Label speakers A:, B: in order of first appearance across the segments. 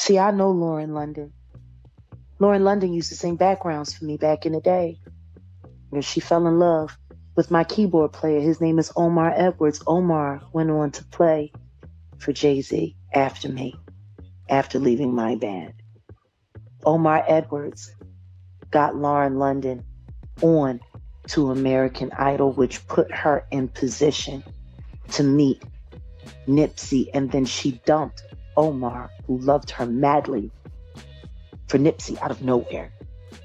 A: See, I know Lauren London. Lauren London used to sing backgrounds for me back in the day. And she fell in love with my keyboard player. His name is Omar Edwards. Omar went on to play for Jay-Z after me, after leaving my band. Omar Edwards got Lauren London on to American Idol, which put her in position to meet Nipsey, and then she dumped Omar, who loved her madly, for Nipsey out of nowhere.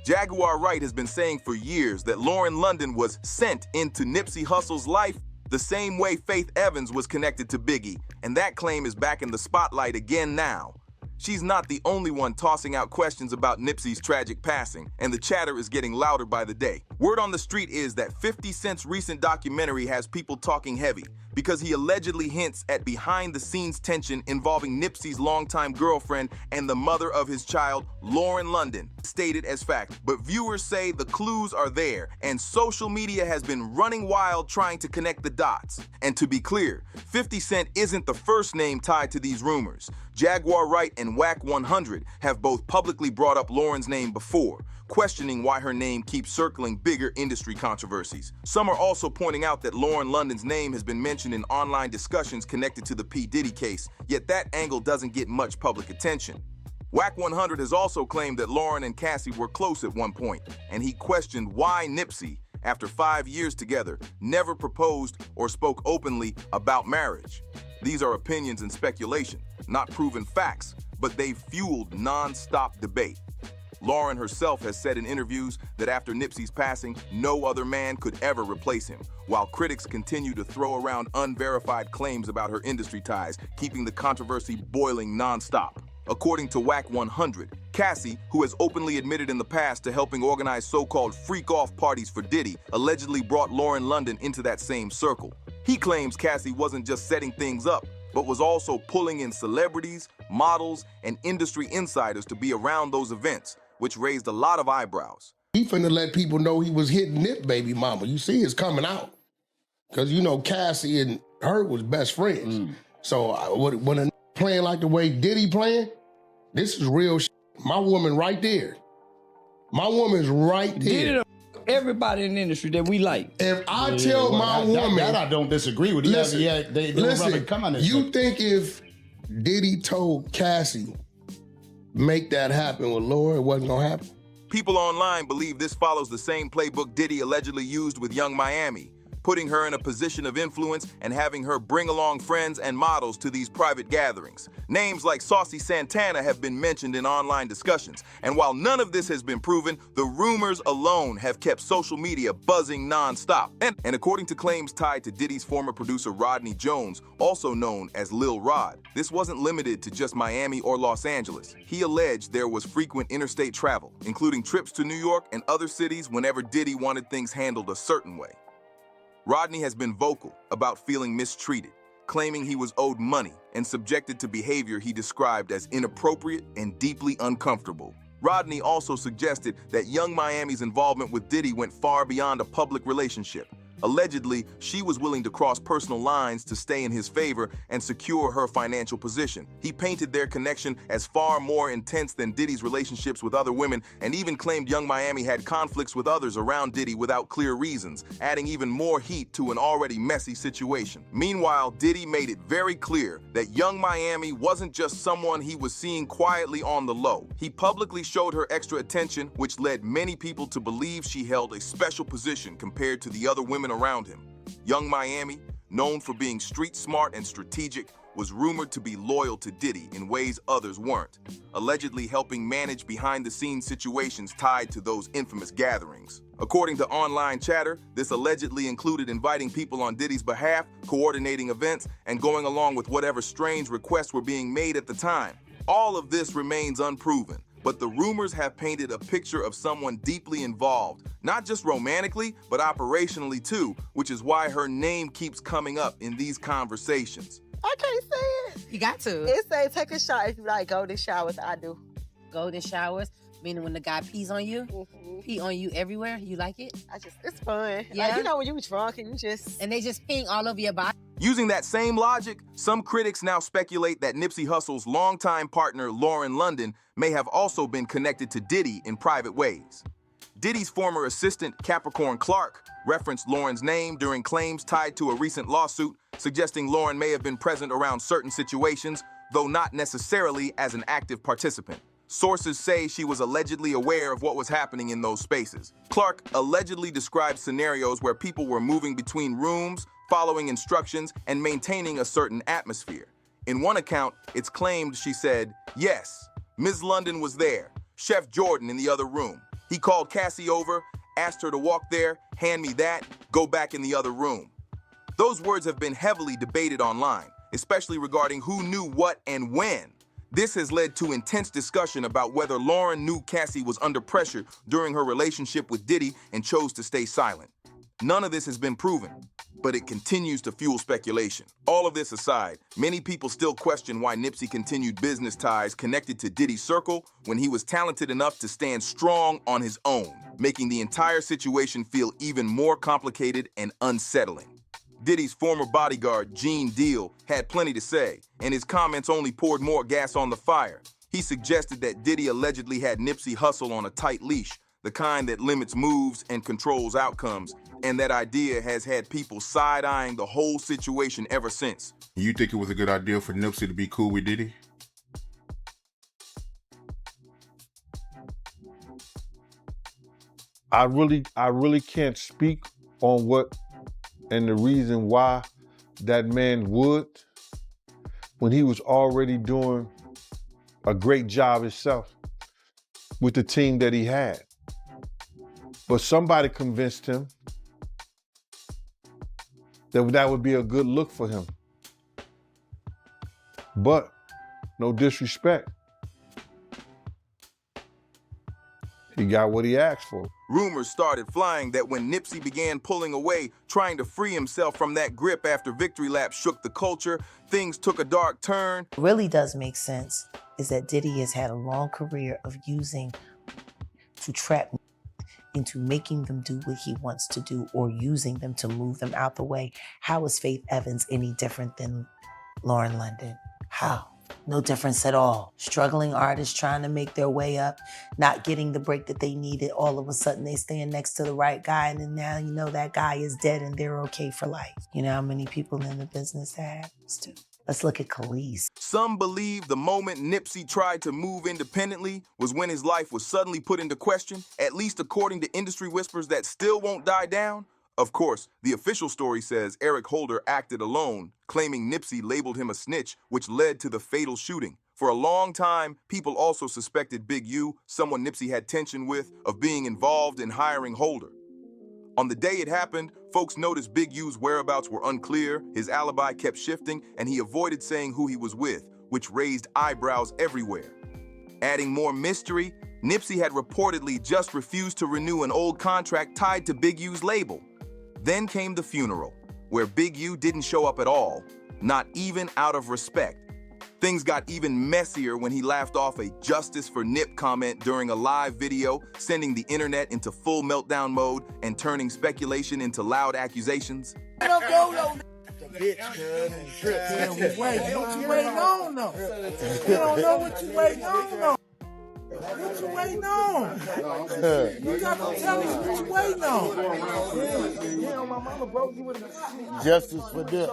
B: Jaguar Wright has been saying for years that Lauren London was sent into Nipsey Hussle's life the same way Faith Evans was connected to Biggie, and that claim is back in the spotlight again now. She's not the only one tossing out questions about Nipsey's tragic passing, and the chatter is getting louder by the day. Word on the street is that 50 Cent's recent documentary has people talking heavy because he allegedly hints at behind-the-scenes tension involving Nipsey's longtime girlfriend and the mother of his child, Lauren London, stated as fact. But viewers say the clues are there, and social media has been running wild trying to connect the dots. And to be clear, 50 Cent isn't the first name tied to these rumors. Jaguar Wright and Whack 100 have both publicly brought up Lauren's name before, questioning why her name keeps circling bigger industry controversies. Some are also pointing out that Lauren London's name has been mentioned in online discussions connected to the P. Diddy case, yet that angle doesn't get much public attention. Whack 100 has also claimed that Lauren and Cassie were close at one point, and he questioned why Nipsey, after 5 years together, never proposed or spoke openly about marriage. These are opinions and speculation, not proven facts, but they've fueled non-stop debate. Lauren herself has said in interviews that after Nipsey's passing, no other man could ever replace him, while critics continue to throw around unverified claims about her industry ties, keeping the controversy boiling non-stop. According to Whack 100, Cassie, who has openly admitted in the past to helping organize so-called freak-off parties for Diddy, allegedly brought Lauren London into that same circle. He claims Cassie wasn't just setting things up, but was also pulling in celebrities, models, and industry insiders to be around those events, which raised a lot of eyebrows.
C: He finna let people know he was hitting Nip baby mama. You see it's coming out. Because, you know, Cassie and her was best friends. So when a playing like the way Diddy playing, this is real shit. My woman right there. My woman's right there.
D: Everybody in the industry that we like.
C: If I tell my woman...
E: That I don't disagree with.
C: Listen,
E: Listen,
C: you think if Diddy told Cassie, make that happen with Laura, it wasn't gonna happen?
B: People online believe this follows the same playbook Diddy allegedly used with Young Miami, putting her in a position of influence and having her bring along friends and models to these private gatherings. Names like Saucy Santana have been mentioned in online discussions, and while none of this has been proven, the rumors alone have kept social media buzzing non-stop. And according to claims tied to Diddy's former producer Rodney Jones, also known as Lil Rod, this wasn't limited to just Miami or Los Angeles. He alleged there was frequent interstate travel, including trips to New York and other cities whenever Diddy wanted things handled a certain way. Rodney has been vocal about feeling mistreated, claiming he was owed money and subjected to behavior he described as inappropriate and deeply uncomfortable. Rodney also suggested that Young Miami's involvement with Diddy went far beyond a public relationship. Allegedly, she was willing to cross personal lines to stay in his favor and secure her financial position. He painted their connection as far more intense than Diddy's relationships with other women, and even claimed Young Miami had conflicts with others around Diddy without clear reasons, adding even more heat to an already messy situation. Meanwhile, Diddy made it very clear that Young Miami wasn't just someone he was seeing quietly on the low. He publicly showed her extra attention, which led many people to believe she held a special position compared to the other women around him. Young Miami, known for being street smart and strategic, was rumored to be loyal to Diddy in ways others weren't, allegedly helping manage behind-the-scenes situations tied to those infamous gatherings. According to online chatter, this allegedly included inviting people on Diddy's behalf, coordinating events, and going along with whatever strange requests were being made at the time. All of this remains unproven, but the rumors have painted a picture of someone deeply involved, not just romantically, but operationally too, which is why her name keeps coming up in these conversations.
F: I can't say it.
G: You got to.
F: It say take a shower. If you like golden showers, I do.
G: Golden showers, meaning when the guy pees on you, pee on you everywhere, you like it?
F: It's fun.
G: Yeah.
F: Like, you know when you drunk and you just...
G: And they just peeing all over your body.
B: Using that same logic, some critics now speculate that Nipsey Hussle's longtime partner Lauren London may have also been connected to Diddy in private ways. Diddy's former assistant, Capricorn Clark, referenced Lauren's name during claims tied to a recent lawsuit, suggesting Lauren may have been present around certain situations, though not necessarily as an active participant. Sources say she was allegedly aware of what was happening in those spaces. Clark allegedly described scenarios where people were moving between rooms, following instructions, and maintaining a certain atmosphere. In one account, it's claimed she said, "Yes, Ms. London was there, Chef Jordan in the other room. He called Cassie over, asked her to walk there, hand me that, go back in the other room." Those words have been heavily debated online, especially regarding who knew what and when. This has led to intense discussion about whether Lauren knew Cassie was under pressure during her relationship with Diddy and chose to stay silent. None of this has been proven, but it continues to fuel speculation. All of this aside, many people still question why Nipsey continued business ties connected to Diddy's circle when he was talented enough to stand strong on his own, making the entire situation feel even more complicated and unsettling. Diddy's former bodyguard, Gene Deal, had plenty to say, and his comments only poured more gas on the fire. He suggested that Diddy allegedly had Nipsey Hussle on a tight leash, the kind that limits moves and controls outcomes, and that idea has had people side-eyeing the whole situation ever since.
H: You think it was a good idea for Nipsey to be cool with Diddy?
I: I really can't speak on what and the reason why that man would, when he was already doing a great job himself with the team that he had. But somebody convinced him that that would be a good look for him. But, no disrespect, he got what he asked for.
B: Rumors started flying that when Nipsey began pulling away, trying to free himself from that grip after Victory Lap shook the culture, things took a dark turn.
J: What really does make sense is that Diddy has had a long career of using to trap into making them do what he wants to do or using them to move them out the way. How is Faith Evans any different than Lauren London? How? No difference at all. Struggling artists trying to make their way up, not getting the break that they needed. All of a sudden they stand next to the right guy and then now you know that guy is dead and they're okay for life. You know how many people in the business that happens to? Let's look at Khalees.
B: Some believe the moment Nipsey tried to move independently was when his life was suddenly put into question, at least according to industry whispers that still won't die down. Of course, the official story says Eric Holder acted alone, claiming Nipsey labeled him a snitch, which led to the fatal shooting. For a long time, people also suspected Big U, someone Nipsey had tension with, of being involved in hiring Holder. On the day it happened, folks noticed Big U's whereabouts were unclear, his alibi kept shifting, and he avoided saying who he was with, which raised eyebrows everywhere. Adding more mystery, Nipsey had reportedly just refused to renew an old contract tied to Big U's label. Then came the funeral, where Big U didn't show up at all, not even out of respect. Things got even messier when he laughed off a "Justice for Nip" comment during a live video, sending the internet into full meltdown mode and turning speculation into loud accusations.
K: Wait, what you waiting on though? You don't know what you waiting on though. What you waiting on? You got to tell me what you waiting on. Yeah, my mama broke you with a
E: Justice for Nip.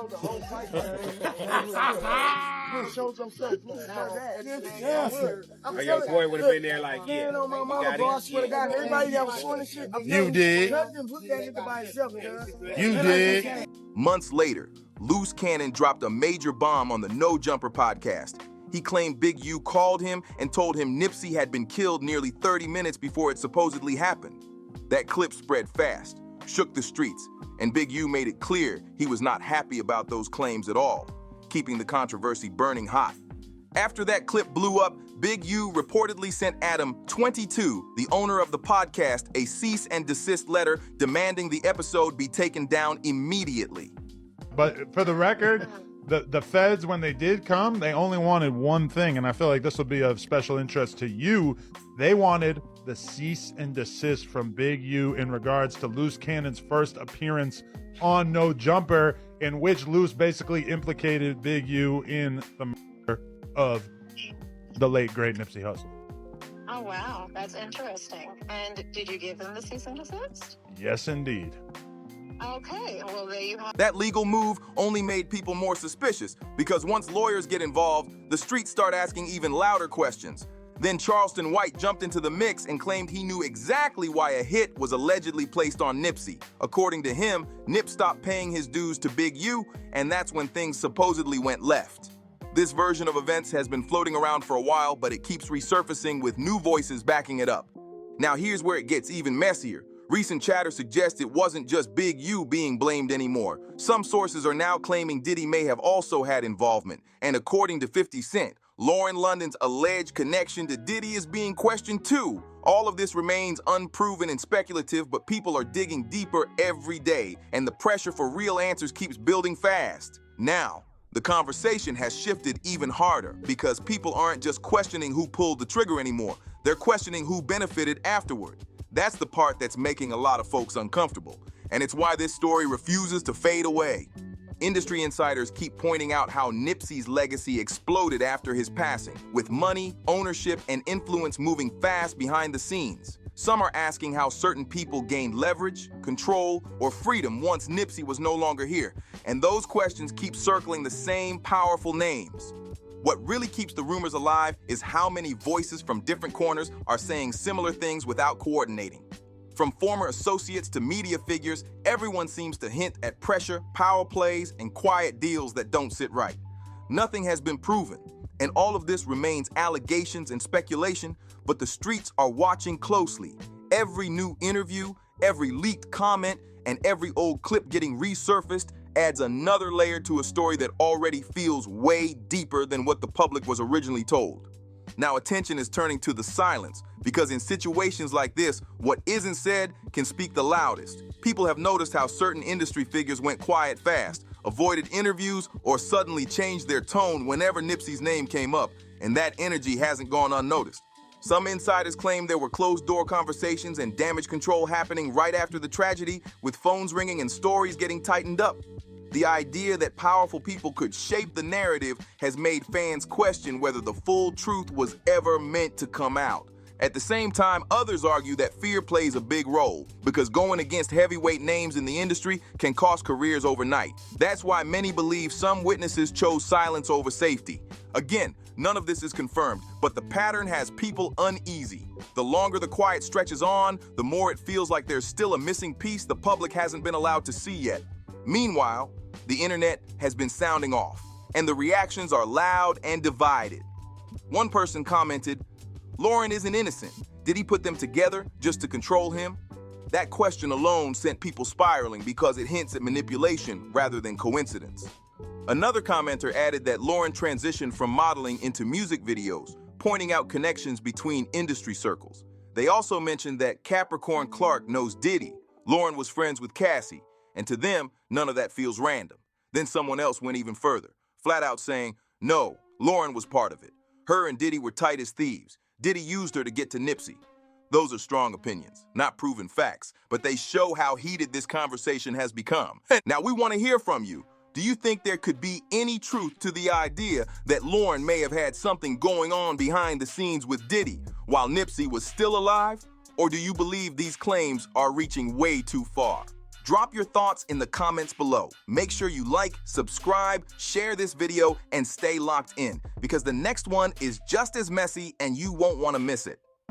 L: Hey, yo, Corey would have been there like, yeah.
K: You know, my mama, bro, I swear to God, everybody that was doing this shit.
E: You did. You did.
B: Months later, Loose Cannon dropped a major bomb on the No Jumper podcast. He claimed Big U called him and told him Nipsey had been killed nearly 30 minutes before it supposedly happened. That clip spread fast, shook the streets, and Big U made it clear he was not happy about those claims at all, keeping the controversy burning hot. After that clip blew up, Big U reportedly sent Adam 22, the owner of the podcast, a cease and desist letter demanding the episode be taken down immediately.
M: But for the record, the feds, when they did come, they only wanted one thing, and I feel like this will be of special interest to you. They wanted the cease and desist from Big U in regards to Loose Cannon's first appearance on No Jumper. in which Luce basically implicated Big U in the murder of the late great Nipsey Hussle.
N: Oh wow, that's interesting. And did you give them the cease and desist?
M: Yes, indeed.
N: Okay, well there you have.
B: That legal move only made people more suspicious because once lawyers get involved, the streets start asking even louder questions. Then Charleston White jumped into the mix and claimed he knew exactly why a hit was allegedly placed on Nipsey. According to him, Nip stopped paying his dues to Big U, and that's when things supposedly went left. This version of events has been floating around for a while, but it keeps resurfacing with new voices backing it up. Now here's where it gets even messier. Recent chatter suggests it wasn't just Big U being blamed anymore. Some sources are now claiming Diddy may have also had involvement, and according to 50 Cent, Lauren London's alleged connection to Diddy is being questioned too. All of this remains unproven and speculative, but people are digging deeper every day, and the pressure for real answers keeps building fast. Now, the conversation has shifted even harder because people aren't just questioning who pulled the trigger anymore. They're questioning who benefited afterward. That's the part that's making a lot of folks uncomfortable, and it's why this story refuses to fade away. Industry insiders keep pointing out how Nipsey's legacy exploded after his passing, with money, ownership, and influence moving fast behind the scenes. Some are asking how certain people gained leverage, control, or freedom once Nipsey was no longer here, and those questions keep circling the same powerful names. What really keeps the rumors alive is how many voices from different corners are saying similar things without coordinating. From former associates to media figures, everyone seems to hint at pressure, power plays, and quiet deals that don't sit right. Nothing has been proven, and all of this remains allegations and speculation, but the streets are watching closely. Every new interview, every leaked comment, and every old clip getting resurfaced adds another layer to a story that already feels way deeper than what the public was originally told. Now attention is turning to the silence, because in situations like this, what isn't said can speak the loudest. People have noticed how certain industry figures went quiet fast, avoided interviews, or suddenly changed their tone whenever Nipsey's name came up, and that energy hasn't gone unnoticed. Some insiders claim there were closed-door conversations and damage control happening right after the tragedy, with phones ringing and stories getting tightened up. The idea that powerful people could shape the narrative has made fans question whether the full truth was ever meant to come out. At the same time, others argue that fear plays a big role, because going against heavyweight names in the industry can cost careers overnight. That's why many believe some witnesses chose silence over safety. Again, none of this is confirmed, but the pattern has people uneasy. The longer the quiet stretches on, the more it feels like there's still a missing piece the public hasn't been allowed to see yet. Meanwhile, the internet has been sounding off, and the reactions are loud and divided. One person commented, "Lauren isn't innocent. Did he put them together just to control him?" That question alone sent people spiraling because it hints at manipulation rather than coincidence. Another commenter added that Lauren transitioned from modeling into music videos, pointing out connections between industry circles. They also mentioned that Capricorn Clark knows Diddy. Lauren was friends with Cassie, and to them, none of that feels random. Then someone else went even further, flat out saying, no, Lauren was part of it. Her and Diddy were tight as thieves. Diddy used her to get to Nipsey. Those are strong opinions, not proven facts, but they show how heated this conversation has become. Now we want to hear from you. Do you think there could be any truth to the idea that Lauren may have had something going on behind the scenes with Diddy while Nipsey was still alive? Or do you believe these claims are reaching way too far? Drop your thoughts in the comments below. Make sure you like, subscribe, share this video, and stay locked in, because the next one is just as messy and you won't want to miss it.